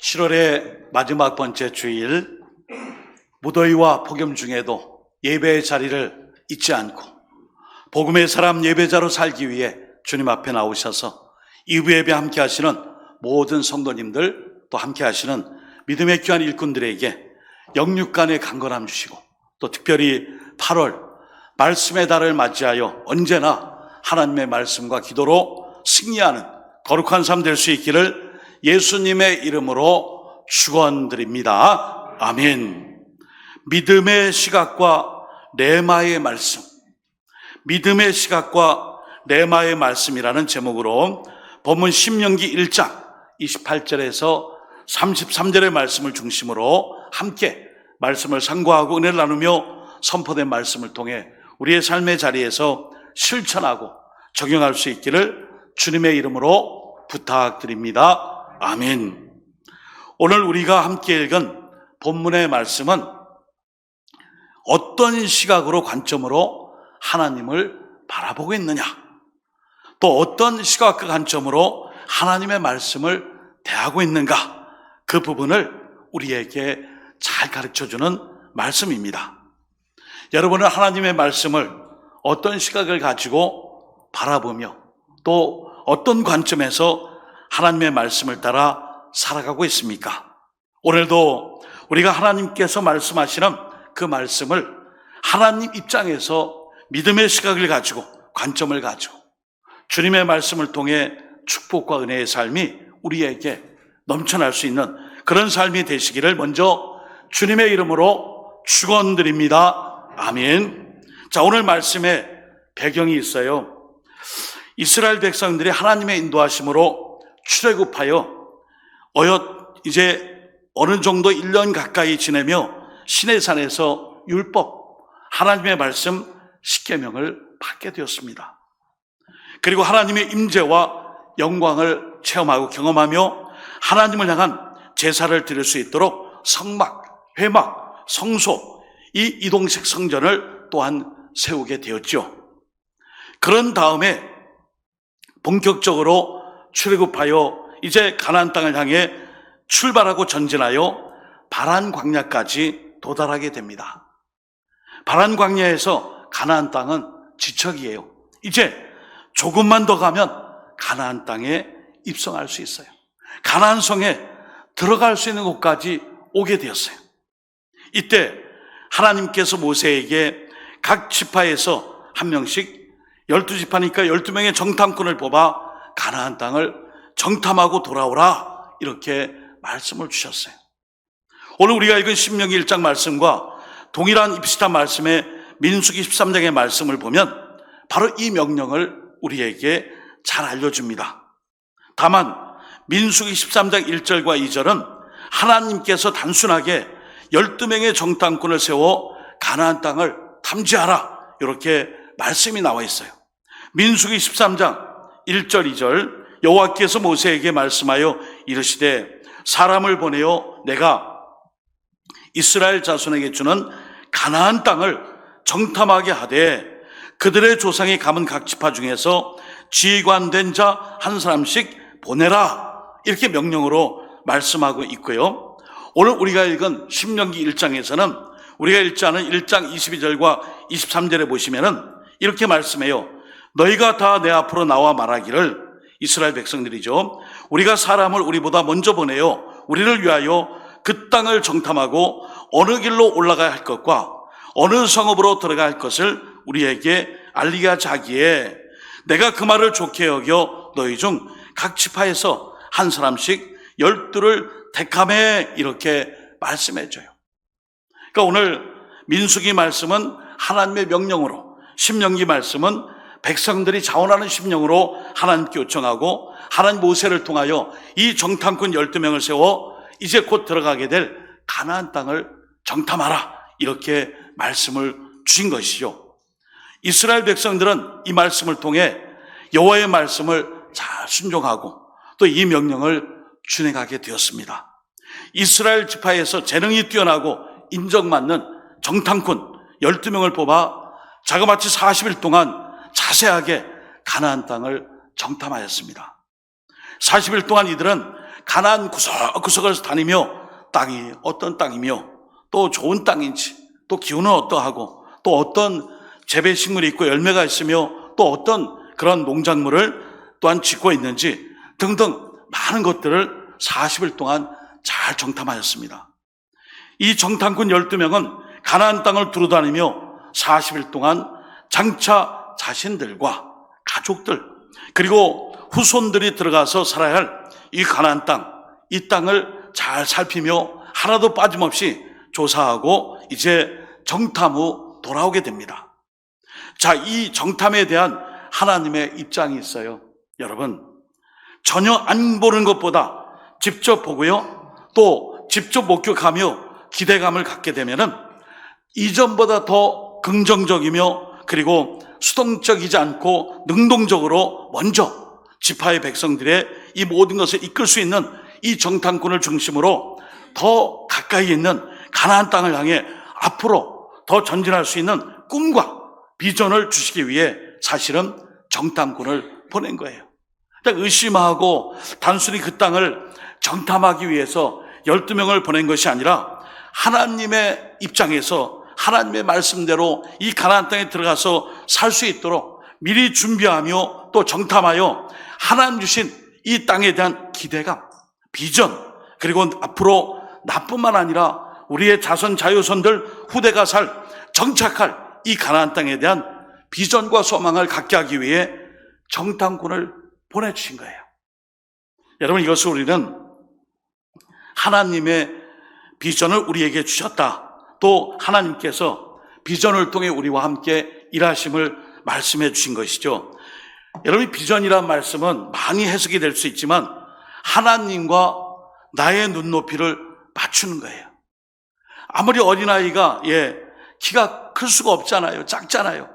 7월의 마지막 번째 주일, 무더위와 폭염 중에도 예배의 자리를 잊지 않고 복음의 사람 예배자로 살기 위해 주님 앞에 나오셔서 이후 예배 함께 하시는 모든 성도님들, 또 함께 하시는 믿음의 귀한 일꾼들에게 영육간의 강건함 주시고, 또 특별히 8월 말씀의 달을 맞이하여 언제나 하나님의 말씀과 기도로 승리하는 거룩한 삶 될 수 있기를 예수님의 이름으로 축원드립니다. 아멘. 믿음의 시각과 레마의 말씀, 믿음의 시각과 레마의 말씀이라는 제목으로 본문 신명기 1장 28절에서 33절의 말씀을 중심으로 함께 말씀을 상고하고 은혜를 나누며 선포된 말씀을 통해 우리의 삶의 자리에서 실천하고 적용할 수 있기를 주님의 이름으로 부탁드립니다. 아멘. 오늘 우리가 함께 읽은 본문의 말씀은 어떤 시각으로 관점으로 하나님을 바라보고 있느냐, 또 어떤 시각과 관점으로 하나님의 말씀을 대하고 있는가, 그 부분을 우리에게 잘 가르쳐주는 말씀입니다. 여러분은 하나님의 말씀을 어떤 시각을 가지고 바라보며 또 어떤 관점에서 하나님의 말씀을 따라 살아가고 있습니까? 오늘도 우리가 하나님께서 말씀하시는 그 말씀을 하나님 입장에서 믿음의 시각을 가지고, 관점을 가지고 주님의 말씀을 통해 축복과 은혜의 삶이 우리에게 넘쳐날 수 있는 그런 삶이 되시기를 먼저 주님의 이름으로 축원드립니다. 아멘. 자, 오늘 말씀에 배경이 있어요. 이스라엘 백성들이 하나님의 인도하심으로 출애굽하여 이제 어느 정도 1년 가까이 지내며 시내산에서 율법, 하나님의 말씀 10계명을 받게 되었습니다. 그리고 하나님의 임재와 영광을 체험하고 경험하며 하나님을 향한 제사를 드릴 수 있도록 성막, 회막, 성소, 이 이동식 성전을 또한 세우게 되었죠. 그런 다음에 본격적으로 출애굽하여 이제 가나안 땅을 향해 출발하고 전진하여 바란 광야까지 도달하게 됩니다. 바란 광야에서 가나안 땅은 지척이에요. 이제 조금만 더 가면 가나안 땅에 입성할 수 있어요. 가나안 성에 들어갈 수 있는 곳까지 오게 되었어요. 이때 하나님께서 모세에게 각 지파에서 한 명씩 12지파니까 12명의 정탐꾼을 뽑아 가나안 땅을 정탐하고 돌아오라, 이렇게 말씀을 주셨어요. 오늘 우리가 읽은 신명기 1장 말씀과 동일한 비슷한 말씀의 민수기 13장의 말씀을 보면 바로 이 명령을 우리에게 잘 알려줍니다. 다만 민수기 13장 1절과 2절은 하나님께서 단순하게 12명의 정탐꾼을 세워 가나안 땅을 탐지하라, 이렇게 말씀이 나와 있어요. 민수기 13장 1절 2절, 여호와께서 모세에게 말씀하여 이르시되 사람을 보내어 내가 이스라엘 자손에게 주는 가나안 땅을 정탐하게 하되 그들의 조상이 감은 각 지파 중에서 지휘관된 자 한 사람씩 보내라, 이렇게 명령으로 말씀하고 있고요. 오늘 우리가 읽은 신명기 1장에서는 우리가 읽지 않은 1장 22절과 23절에 보시면은 이렇게 말씀해요. 너희가 다 내 앞으로 나와 말하기를, 이스라엘 백성들이죠, 우리가 사람을 우리보다 먼저 보내요 우리를 위하여 그 땅을 정탐하고 어느 길로 올라가야 할 것과 어느 성읍으로 들어가야 할 것을 우리에게 알리게 하자기에 내가 그 말을 좋게 여겨 너희 중 각 지파에서 한 사람씩 12를 택하매, 이렇게 말씀해줘요. 그러니까 오늘 민수기 말씀은 하나님의 명령으로, 신명기 말씀은 백성들이 자원하는 심령으로 하나님께 요청하고 하나님 모세를 통하여 이 정탐꾼 12명을 세워 이제 곧 들어가게 될 가나안 땅을 정탐하라, 이렇게 말씀을 주신 것이죠. 이스라엘 백성들은 이 말씀을 통해 여호와의 말씀을 잘 순종하고 또 이 명령을 준행하게 되었습니다. 이스라엘 지파에서 재능이 뛰어나고 인정받는 정탐꾼 12명을 뽑아 자그마치 40일 동안 자세하게 가나안 땅을 정탐하였습니다. 40일 동안 이들은 가나안 구석구석을 다니며 땅이 어떤 땅이며 또 좋은 땅인지 또 기후는 어떠하고 또 어떤 재배식물이 있고 열매가 있으며 또 어떤 그런 농작물을 또한 짓고 있는지 등등 많은 것들을 40일 동안 잘 정탐하였습니다. 이 정탐꾼 12명은 가나안 땅을 두루다니며 40일 동안 장차 자신들과 가족들 그리고 후손들이 들어가서 살아야 할 이 가나안 땅, 이 땅을 잘 살피며 하나도 빠짐없이 조사하고 이제 정탐 후 돌아오게 됩니다. 자, 이 정탐에 대한 하나님의 입장이 있어요. 여러분, 전혀 안 보는 것보다 직접 보고요, 또 직접 목격하며 기대감을 갖게 되면은 이전보다 더 긍정적이며 그리고 수동적이지 않고 능동적으로 먼저 지파의 백성들의 이 모든 것을 이끌 수 있는 이 정탐꾼을 중심으로 더 가까이 있는 가나안 땅을 향해 앞으로 더 전진할 수 있는 꿈과 비전을 주시기 위해 사실은 정탐꾼을 보낸 거예요. 의심하고 단순히 그 땅을 정탐하기 위해서 12명을 보낸 것이 아니라 하나님의 입장에서 하나님의 말씀대로 이 가나안 땅에 들어가서 살 수 있도록 미리 준비하며 또 정탐하여 하나님 주신 이 땅에 대한 기대감, 비전, 그리고 앞으로 나뿐만 아니라 우리의 자손 자유손들 후대가 살 정착할 이 가나안 땅에 대한 비전과 소망을 갖게 하기 위해 정탐꾼을 보내주신 거예요. 여러분, 이것을 우리는 하나님의 비전을 우리에게 주셨다. 또 하나님께서 비전을 통해 우리와 함께 일하심을 말씀해 주신 것이죠. 여러분, 비전이란 말씀은 많이 해석이 될 수 있지만 하나님과 나의 눈높이를 맞추는 거예요. 아무리 어린아이가 키가 클 수가 없잖아요. 작잖아요.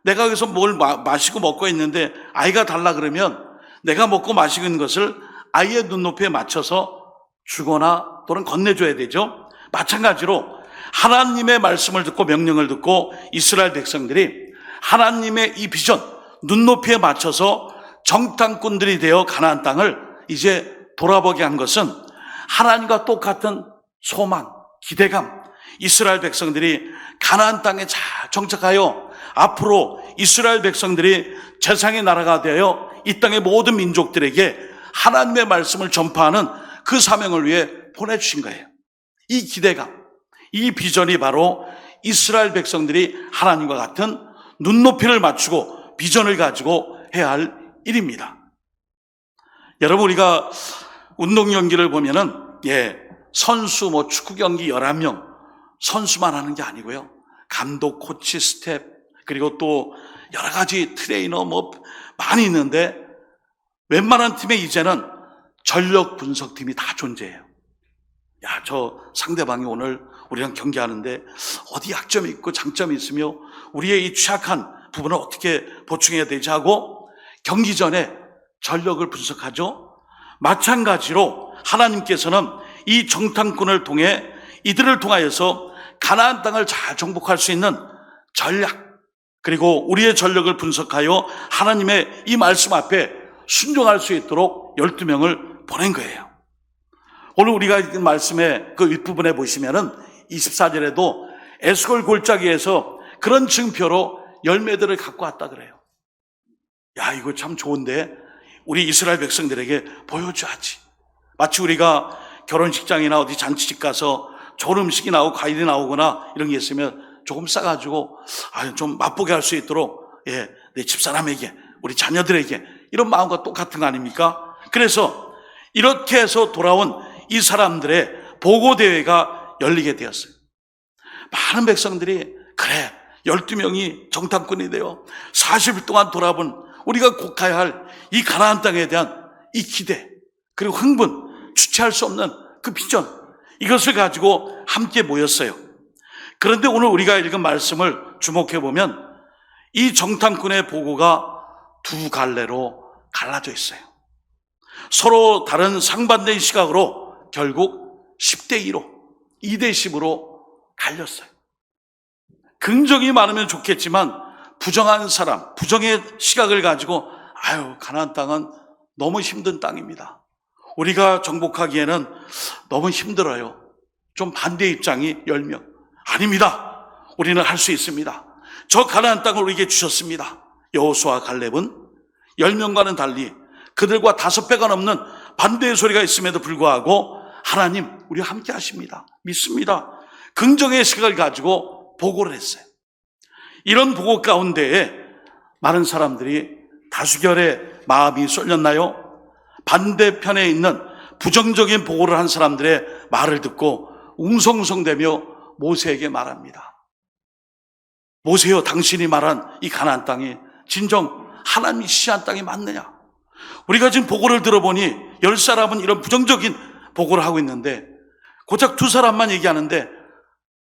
내가 여기서 뭘 마시고 먹고 있는데 아이가 달라 그러면 내가 먹고 마시고 있는 것을 아이의 눈높이에 맞춰서 주거나 또는 건네줘야 되죠. 마찬가지로 하나님의 말씀을 듣고 명령을 듣고 이스라엘 백성들이 하나님의 이 비전, 눈높이에 맞춰서 정탐꾼들이 되어 가나안 땅을 이제 돌아보게 한 것은 하나님과 똑같은 소망, 기대감, 이스라엘 백성들이 가나안 땅에 잘 정착하여 앞으로 이스라엘 백성들이 재상의 나라가 되어 이 땅의 모든 민족들에게 하나님의 말씀을 전파하는 그 사명을 위해 보내주신 거예요. 이 기대감, 이 비전이 바로 이스라엘 백성들이 하나님과 같은 눈높이를 맞추고 비전을 가지고 해야 할 일입니다. 여러분, 우리가 운동 경기를 보면은 선수 축구 경기 11명 선수만 하는 게 아니고요. 감독, 코치, 스텝, 그리고 또 여러 가지 트레이너 많이 있는데 웬만한 팀에 이제는 전력 분석팀이 다 존재해요. 저 상대방이 오늘 우리랑 경기하는데 어디 약점이 있고 장점이 있으며 우리의 이 취약한 부분을 어떻게 보충해야 되지 하고 경기 전에 전력을 분석하죠. 마찬가지로 하나님께서는 이 정탐꾼을 통해 이들을 통하여서 가나안 땅을 잘 정복할 수 있는 전략, 그리고 우리의 전력을 분석하여 하나님의 이 말씀 앞에 순종할 수 있도록 12명을 보낸 거예요. 오늘 우리가 읽은 말씀의 그 윗부분에 보시면은 24절에도 에스골 골짜기에서 그런 증표로 열매들을 갖고 왔다 그래요. 이거 참 좋은데 우리 이스라엘 백성들에게 보여줘야지. 마치 우리가 결혼식장이나 어디 잔치집 가서 좋은 음식이 나오고 과일이 나오거나 이런 게 있으면 조금 싸가지고 좀 맛보게 할 수 있도록 내 집사람에게, 우리 자녀들에게, 이런 마음과 똑같은 거 아닙니까? 그래서 이렇게 해서 돌아온 이 사람들의 보고대회가 열리게 되었어요. 많은 백성들이 12명이 정탐꾼이 되어 40일 동안 돌아본 우리가 꼭 가야 할 이 가나안 땅에 대한 이 기대, 그리고 흥분, 주체할 수 없는 그 비전, 이것을 가지고 함께 모였어요. 그런데 오늘 우리가 읽은 말씀을 주목해 보면 이 정탐꾼의 보고가 두 갈래로 갈라져 있어요. 서로 다른 상반된 시각으로 결국 10대 2로, 2대 10으로 갈렸어요. 긍정이 많으면 좋겠지만 부정한 사람, 부정의 시각을 가지고 가나안 땅은 너무 힘든 땅입니다. 우리가 정복하기에는 너무 힘들어요. 좀 반대 입장이 10명. 아닙니다. 우리는 할 수 있습니다. 저 가나안 땅을 우리에게 주셨습니다. 여호수아와 갈렙은 10명과는 달리 그들과 5배가 넘는 반대의 소리가 있음에도 불구하고 하나님 우리와 함께 하십니다. 믿습니다. 긍정의 시각을 가지고 보고를 했어요. 이런 보고 가운데에 많은 사람들이 다수결의 마음이 쏠렸나요? 반대편에 있는 부정적인 보고를 한 사람들의 말을 듣고 웅성웅성대며 모세에게 말합니다. 모세여, 당신이 말한 이 가나안 땅이 진정 하나님이 지시한 땅이 맞느냐? 우리가 지금 보고를 들어보니 10사람은 이런 부정적인 보고를 하고 있는데 고작 2사람만 얘기하는데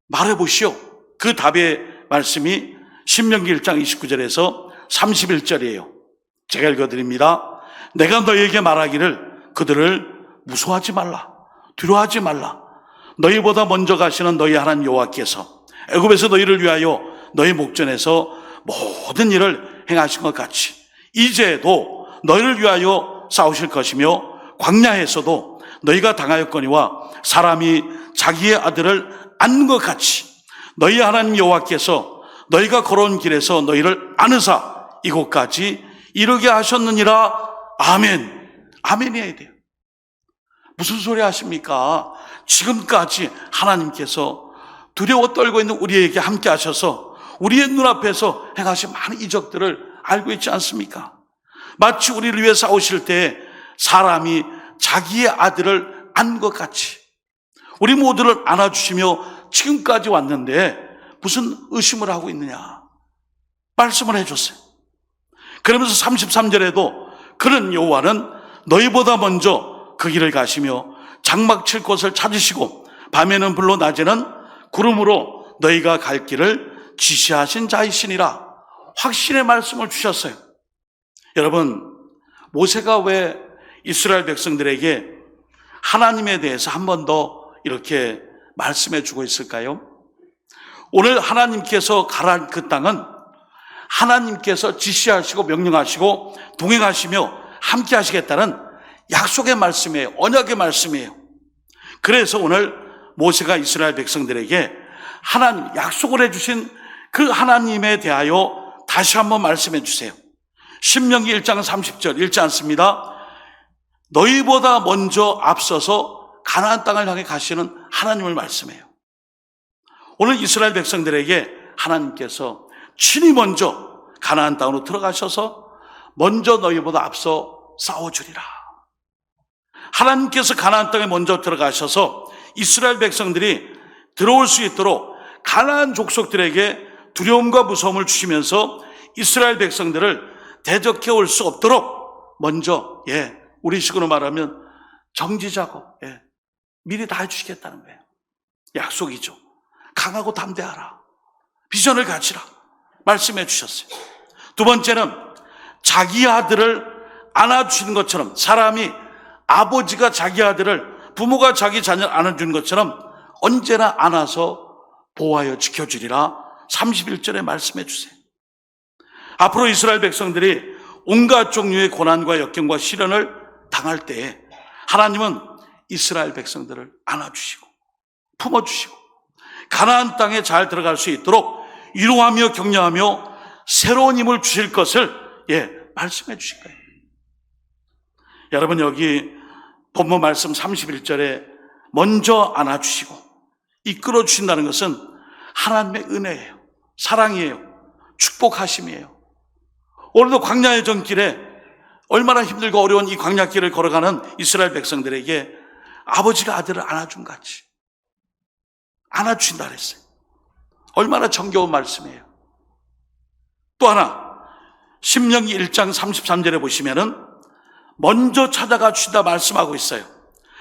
말해보시오. 그 답의 말씀이 신명기 1장 29절에서 31절이에요. 제가 읽어드립니다. 내가 너희에게 말하기를 그들을 무서워하지 말라, 두려워하지 말라. 너희보다 먼저 가시는 너희 하나님 여호와께서 애굽에서 너희를 위하여 너희 목전에서 모든 일을 행하신 것 같이 이제도 너희를 위하여 싸우실 것이며 광야에서도 너희가 당하였거니와 사람이 자기의 아들을 안는 것 같이 너희 하나님 여호와께서 너희가 걸어온 길에서 너희를 안으사 이곳까지 이르게 하셨느니라. 아멘. 아멘이어야 돼요. 무슨 소리 하십니까? 지금까지 하나님께서 두려워 떨고 있는 우리에게 함께 하셔서 우리의 눈앞에서 행하신 많은 이적들을 알고 있지 않습니까? 마치 우리를 위해 싸우실 때 사람이 자기의 아들을 안은 것 같이 우리 모두를 안아주시며 지금까지 왔는데 무슨 의심을 하고 있느냐? 말씀을 해줬어요. 그러면서 33절에도 그는 여호와는 너희보다 먼저 그 길을 가시며 장막 칠 곳을 찾으시고 밤에는 불로 낮에는 구름으로 너희가 갈 길을 지시하신 자이시니라. 확신의 말씀을 주셨어요. 여러분, 모세가 왜 이스라엘 백성들에게 하나님에 대해서 한 번 더 이렇게 말씀해 주고 있을까요? 오늘 하나님께서 가란 그 땅은 하나님께서 지시하시고 명령하시고 동행하시며 함께 하시겠다는 약속의 말씀이에요. 언약의 말씀이에요. 그래서 오늘 모세가 이스라엘 백성들에게 하나님 약속을 해주신 그 하나님에 대하여 다시 한번 말씀해 주세요. 신명기 1장 30절 읽지 않습니다. 너희보다 먼저 앞서서 가나안 땅을 향해 가시는 하나님을 말씀해요. 오늘 이스라엘 백성들에게 하나님께서 친히 먼저 가나안 땅으로 들어가셔서 먼저 너희보다 앞서 싸워주리라. 하나님께서 가나안 땅에 먼저 들어가셔서 이스라엘 백성들이 들어올 수 있도록 가나안 족속들에게 두려움과 무서움을 주시면서 이스라엘 백성들을 대적해 올 수 없도록 먼저 우리식으로 말하면 정지 작업 미리 다 해주시겠다는 거예요. 약속이죠. 강하고 담대하라. 비전을 가지라. 말씀해 주셨어요. 두 번째는 자기 아들을 안아주시는 것처럼 사람이 아버지가 자기 아들을 부모가 자기 자녀를 안아주는 것처럼 언제나 안아서 보호하여 지켜주리라. 31절에 말씀해 주세요. 앞으로 이스라엘 백성들이 온갖 종류의 고난과 역경과 시련을 당할 때에 하나님은 이스라엘 백성들을 안아주시고 품어주시고 가나안 땅에 잘 들어갈 수 있도록 위로하며 격려하며 새로운 힘을 주실 것을 말씀해 주실 거예요. 여러분, 여기 본문 말씀 31절에 먼저 안아주시고 이끌어 주신다는 것은 하나님의 은혜예요. 사랑이에요. 축복하심이에요. 오늘도 광야의 전길에 얼마나 힘들고 어려운 이 광야길을 걸어가는 이스라엘 백성들에게 아버지가 아들을 안아준 같이 안아주신다 그랬어요. 얼마나 정겨운 말씀이에요. 또 하나, 신명기 1장 33절에 보시면은 먼저 찾아가 주신다 말씀하고 있어요.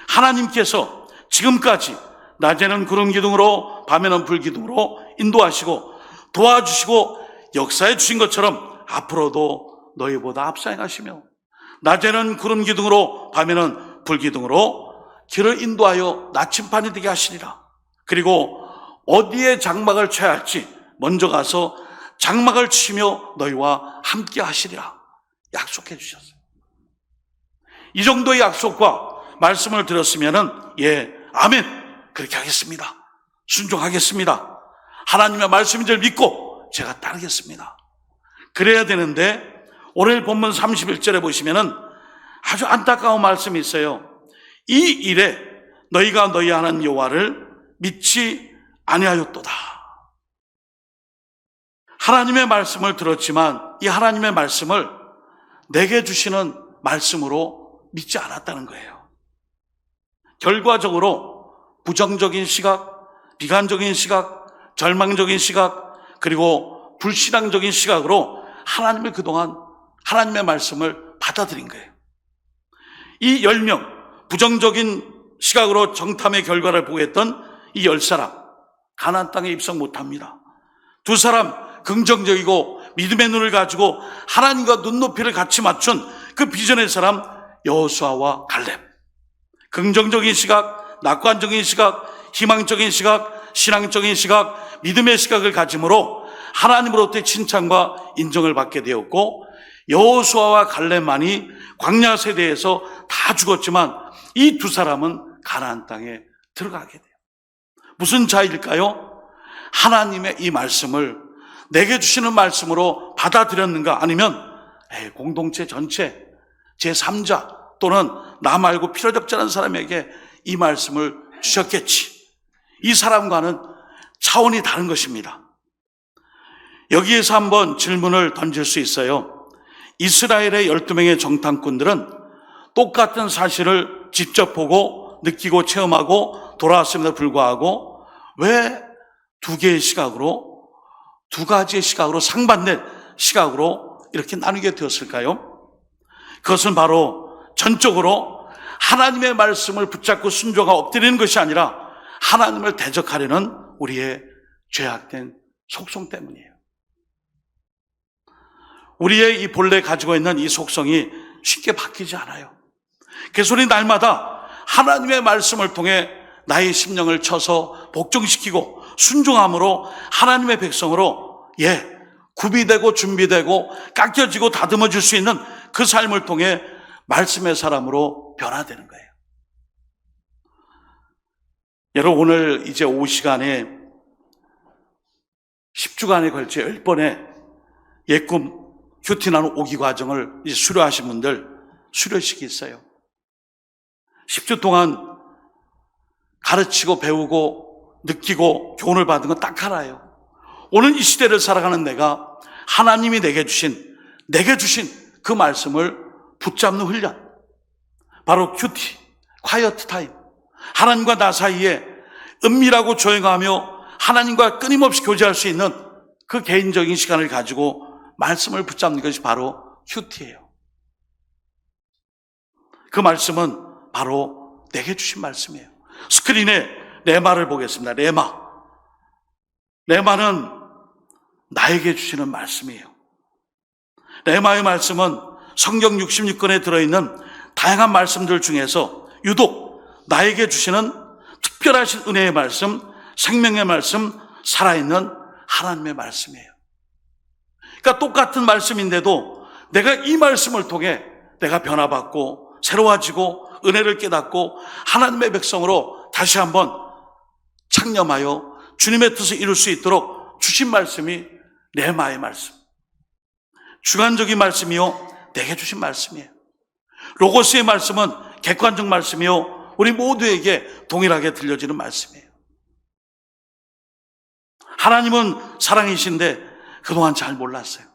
하나님께서 지금까지 낮에는 구름 기둥으로 밤에는 불 기둥으로 인도하시고 도와주시고 역사해 주신 것처럼 앞으로도 너희보다 앞서 행하시며 낮에는 구름 기둥으로 밤에는 불 기둥으로 길을 인도하여 나침반이 되게 하시리라. 그리고 어디에 장막을 쳐야 할지 먼저 가서 장막을 치며 너희와 함께 하시리라. 약속해 주셨어요. 이 정도의 약속과 말씀을 들었으면은 예, 아멘, 그렇게 하겠습니다. 순종하겠습니다. 하나님의 말씀인 줄 믿고 제가 따르겠습니다. 그래야 되는데 오늘 본문 31절에 보시면은 아주 안타까운 말씀이 있어요. 이 일에 너희가 너희 하나님 여호와를 믿지 아니하였도다. 하나님의 말씀을 들었지만 이 하나님의 말씀을 내게 주시는 말씀으로 믿지 않았다는 거예요. 결과적으로 부정적인 시각, 비관적인 시각, 절망적인 시각, 그리고 불신앙적인 시각으로 하나님을 그동안 하나님의 말씀을 받아들인 거예요. 이 10명, 부정적인 시각으로 정탐의 결과를 보고 했던 이 10사람, 가나안 땅에 입성 못합니다. 2사람, 긍정적이고 믿음의 눈을 가지고 하나님과 눈높이를 같이 맞춘 그 비전의 사람 여호수아와 갈렙. 긍정적인 시각, 낙관적인 시각, 희망적인 시각, 신앙적인 시각, 믿음의 시각을 가짐으로 하나님으로부터의 칭찬과 인정을 받게 되었고, 여호수아와 갈렙만이 광야 세대에서 다 죽었지만 이 2사람은 가나안 땅에 들어가게 돼요. 무슨 차이일까요? 하나님의 이 말씀을 내게 주시는 말씀으로 받아들였는가, 아니면 공동체 전체 제3자 또는 나 말고 필요적지 않은 사람에게 이 말씀을 주셨겠지. 이 사람과는 차원이 다른 것입니다. 여기에서 한번 질문을 던질 수 있어요. 이스라엘의 12명의 정탐꾼들은 똑같은 사실을 직접 보고 느끼고 체험하고 돌아왔음에도 불구하고 왜 2개의 시각으로, 2가지의 시각으로, 상반된 시각으로 이렇게 나누게 되었을까요? 그것은 바로 전적으로 하나님의 말씀을 붙잡고 순종하고 엎드리는 것이 아니라 하나님을 대적하려는 우리의 죄악된 속성 때문이에요. 우리의 이 본래 가지고 있는 이 속성이 쉽게 바뀌지 않아요. 그래서 우리 날마다 하나님의 말씀을 통해 나의 심령을 쳐서 복종시키고 순종함으로 하나님의 백성으로 구비되고 준비되고 깎여지고 다듬어질 수 있는 그 삶을 통해 말씀의 사람으로 변화되는 거예요. 여러분, 오늘 이제 오후 시간에 10주간에 걸쳐 10번의 예꿈 큐티 나눔 오기 과정을 이제 수료하신 분들 수료식이 있어요. 10주 동안 가르치고 배우고 느끼고 교훈을 받은 건 딱 하나예요. 오늘 이 시대를 살아가는 내가 하나님이 내게 주신 그 말씀을 붙잡는 훈련, 바로 큐티, 콰이어트 타임, 하나님과 나 사이에 은밀하고 조용하며 하나님과 끊임없이 교제할 수 있는 그 개인적인 시간을 가지고 말씀을 붙잡는 것이 바로 큐티예요. 그 말씀은 바로 내게 주신 말씀이에요. 스크린에 레마를 보겠습니다. 레마는 나에게 주시는 말씀이에요. 레마의 말씀은 성경 66권에 들어있는 다양한 말씀들 중에서 유독 나에게 주시는 특별하신 은혜의 말씀, 생명의 말씀, 살아있는 하나님의 말씀이에요. 그러니까 똑같은 말씀인데도 내가 이 말씀을 통해 내가 변화받고 새로워지고 은혜를 깨닫고 하나님의 백성으로 다시 한번 창념하여 주님의 뜻을 이룰 수 있도록 주신 말씀이 레마의 말씀, 주관적인 말씀이요 내게 주신 말씀이에요. 로고스의 말씀은 객관적 말씀이요 우리 모두에게 동일하게 들려지는 말씀이에요. 하나님은 사랑이신데 그동안 잘 몰랐어요.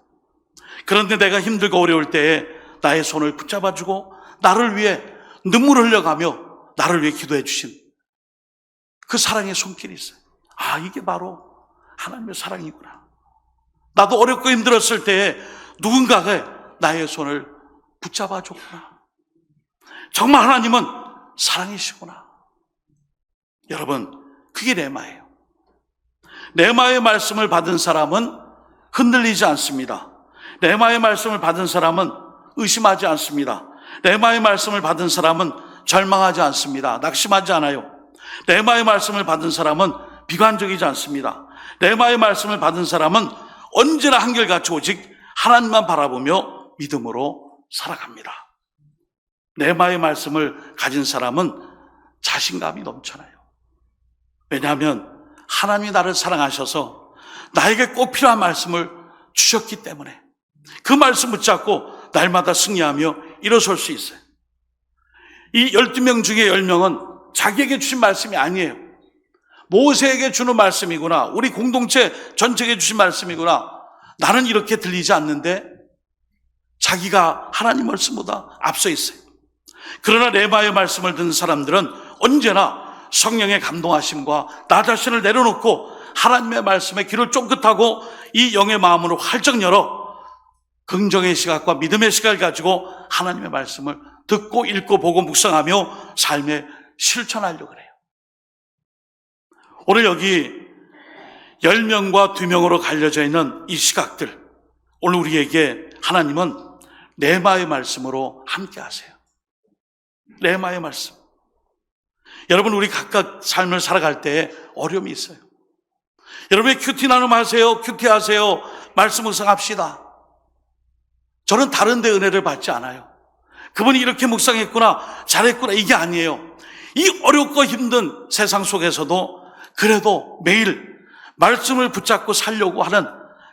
그런데 내가 힘들고 어려울 때에 나의 손을 붙잡아주고 나를 위해 눈물을 흘려가며 나를 위해 기도해 주신 그 사랑의 손길이 있어요. 아, 이게 바로 하나님의 사랑이구나. 나도 어렵고 힘들었을 때에 누군가가 나의 손을 붙잡아 줬구나. 정말 하나님은 사랑이시구나. 여러분, 그게 레마예요. 레마의 말씀을 받은 사람은 흔들리지 않습니다. 레마의 말씀을 받은 사람은 의심하지 않습니다. 레마의 말씀을 받은 사람은 절망하지 않습니다. 낙심하지 않아요. 레마의 말씀을 받은 사람은 비관적이지 않습니다. 레마의 말씀을 받은 사람은 언제나 한결같이 오직 하나님만 바라보며 믿음으로 살아갑니다. 레마의 말씀을 가진 사람은 자신감이 넘쳐나요. 왜냐하면 하나님이 나를 사랑하셔서 나에게 꼭 필요한 말씀을 주셨기 때문에 그 말씀 붙잡고 날마다 승리하며 일어설 수 있어요. 이 12명 중에 10명은 자기에게 주신 말씀이 아니에요. 모세에게 주는 말씀이구나. 우리 공동체 전체에게 주신 말씀이구나. 나는 이렇게 들리지 않는데 자기가 하나님 말씀보다 앞서 있어요. 그러나 레마의 말씀을 듣는 사람들은 언제나 성령의 감동하심과 나 자신을 내려놓고 하나님의 말씀에 귀를 쫑긋하고 이 영의 마음으로 활짝 열어 긍정의 시각과 믿음의 시각을 가지고 하나님의 말씀을 듣고 읽고 보고 묵상하며 삶에 실천하려고 그래요. 오늘 여기 10명과 2명으로 갈려져 있는 이 시각들, 오늘 우리에게 하나님은 레마의 말씀으로 함께 하세요. 레마의 말씀. 여러분, 우리 각각 삶을 살아갈 때 어려움이 있어요. 여러분이 큐티 나눔하세요, 큐티 하세요, 말씀 묵상합시다. 저는 다른 데 은혜를 받지 않아요. 그분이 이렇게 묵상했구나, 잘했구나, 이게 아니에요. 이 어렵고 힘든 세상 속에서도 그래도 매일 말씀을 붙잡고 살려고 하는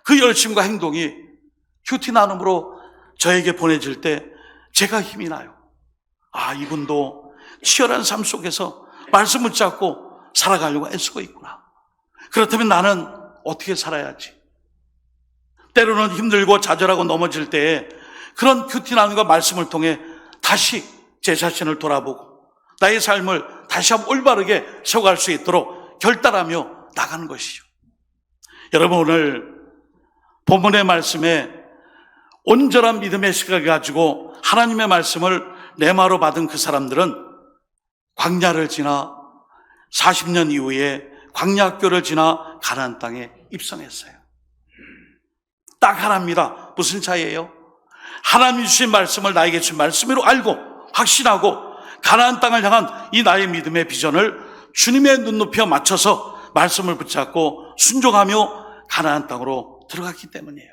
그 열심과 행동이 큐티 나눔으로 저에게 보내질 때 제가 힘이 나요. 아, 이분도 치열한 삶 속에서 말씀 붙잡고 살아가려고 애쓰고 있구나. 그렇다면 나는 어떻게 살아야지? 때로는 힘들고 좌절하고 넘어질 때에 그런 큐티 나눔과 말씀을 통해 다시 제 자신을 돌아보고 나의 삶을 다시 한번 올바르게 세워갈 수 있도록 결단하며 나가는 것이죠. 여러분, 오늘 본문의 말씀에 온전한 믿음의 시각을 가지고 하나님의 말씀을 레마로 받은 그 사람들은 광야를 지나 40년 이후에 광야학교를 지나 가나안 땅에 입성했어요. 딱 하나입니다. 무슨 차이예요? 하나님이 주신 말씀을 나에게 주신 말씀으로 알고 확신하고 가나안 땅을 향한 이 나의 믿음의 비전을 주님의 눈높이에 맞춰서 말씀을 붙잡고 순종하며 가나안 땅으로 들어갔기 때문이에요.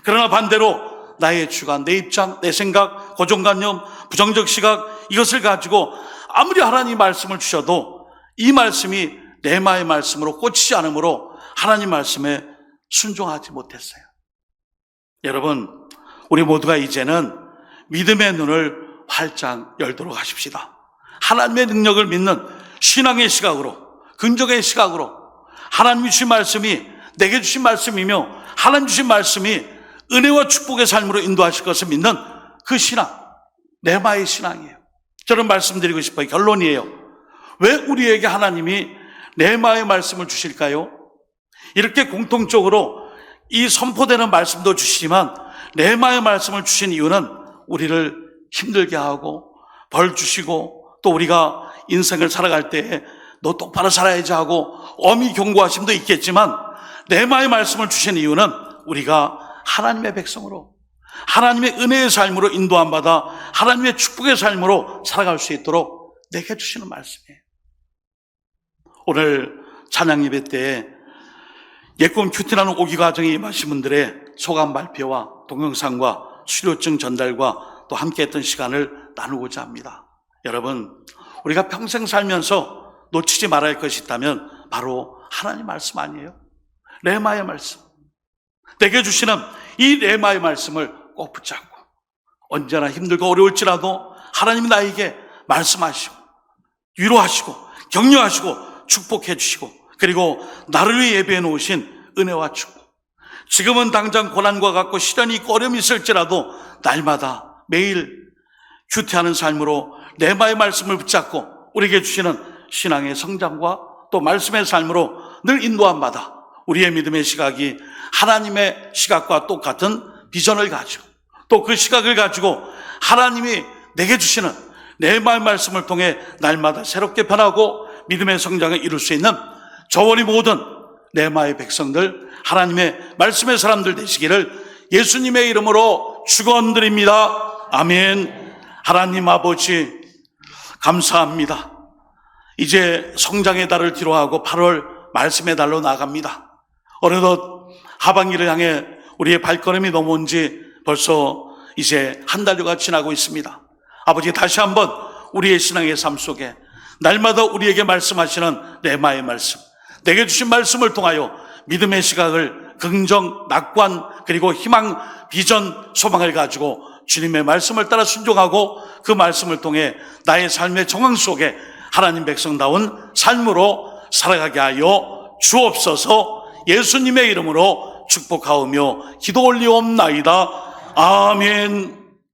그러나 반대로 나의 주관, 내 입장, 내 생각, 고정관념, 부정적 시각, 이것을 가지고 아무리 하나님 말씀을 주셔도 이 말씀이 레마의 말씀으로 꽂히지 않으므로 하나님 말씀에 순종하지 못했어요. 여러분, 우리 모두가 이제는 믿음의 눈을 활짝 열도록 하십시다. 하나님의 능력을 믿는 신앙의 시각으로, 긍정의 시각으로 하나님이 주신 말씀이 내게 주신 말씀이며 하나님 주신 말씀이 은혜와 축복의 삶으로 인도하실 것을 믿는 그 신앙, 레마의 신앙이에요. 저는 말씀드리고 싶어요. 결론이에요. 왜 우리에게 하나님이 레마의 말씀을 주실까요? 이렇게 공통적으로 이 선포되는 말씀도 주시지만 레마의 말씀을 주신 이유는 우리를 힘들게 하고 벌 주시고 또 우리가 인생을 살아갈 때에 너 똑바로 살아야지 하고 엄히 경고하심도 있겠지만 레마의 말씀을 주신 이유는 우리가 하나님의 백성으로 하나님의 은혜의 삶으로 인도함 받아 하나님의 축복의 삶으로 살아갈 수 있도록 내게 주시는 말씀이에요. 오늘 찬양 예배 때에 예꿈 큐티라는 오기 과정에 임하신 분들의 소감 발표와 동영상과 수료증 전달과 또 함께했던 시간을 나누고자 합니다. 여러분, 우리가 평생 살면서 놓치지 말아야 할 것이 있다면 바로 하나님 말씀 아니에요? 레마의 말씀. 내게 주시는 이 레마의 말씀을 꼭 붙잡고 언제나 힘들고 어려울지라도 하나님이 나에게 말씀하시고 위로하시고 격려하시고 축복해 주시고 그리고 나를 위해 예배해 놓으신 은혜와 축복. 지금은 당장 고난과 같고 시련이 있고 어려움이 있을지라도 날마다 매일 큐티하는 삶으로 레마의 말씀을 붙잡고 우리에게 주시는 신앙의 성장과 또 말씀의 삶으로 늘 인도함 받아 우리의 믿음의 시각이 하나님의 시각과 똑같은 비전을 가지고 또 그 시각을 가지고 하나님이 내게 주시는 레마의 말씀을 통해 날마다 새롭게 변하고 믿음의 성장을 이룰 수 있는 저원이 모든 레마의 백성들, 하나님의 말씀의 사람들 되시기를 예수님의 이름으로 축원드립니다. 아멘. 하나님 아버지 감사합니다. 이제 성장의 달을 뒤로하고 8월 말씀의 달로 나갑니다. 어느덧 하반기를 향해 우리의 발걸음이 넘어온 지 벌써 이제 한 달여가 지나고 있습니다. 아버지, 다시 한번 우리의 신앙의 삶 속에 날마다 우리에게 말씀하시는 레마의 말씀, 내게 주신 말씀을 통하여 믿음의 시각을 긍정, 낙관, 그리고 희망, 비전, 소망을 가지고 주님의 말씀을 따라 순종하고 그 말씀을 통해 나의 삶의 정황 속에 하나님 백성다운 삶으로 살아가게 하여 주옵소서. 예수님의 이름으로 축복하오며 기도 올리옵나이다. 아멘.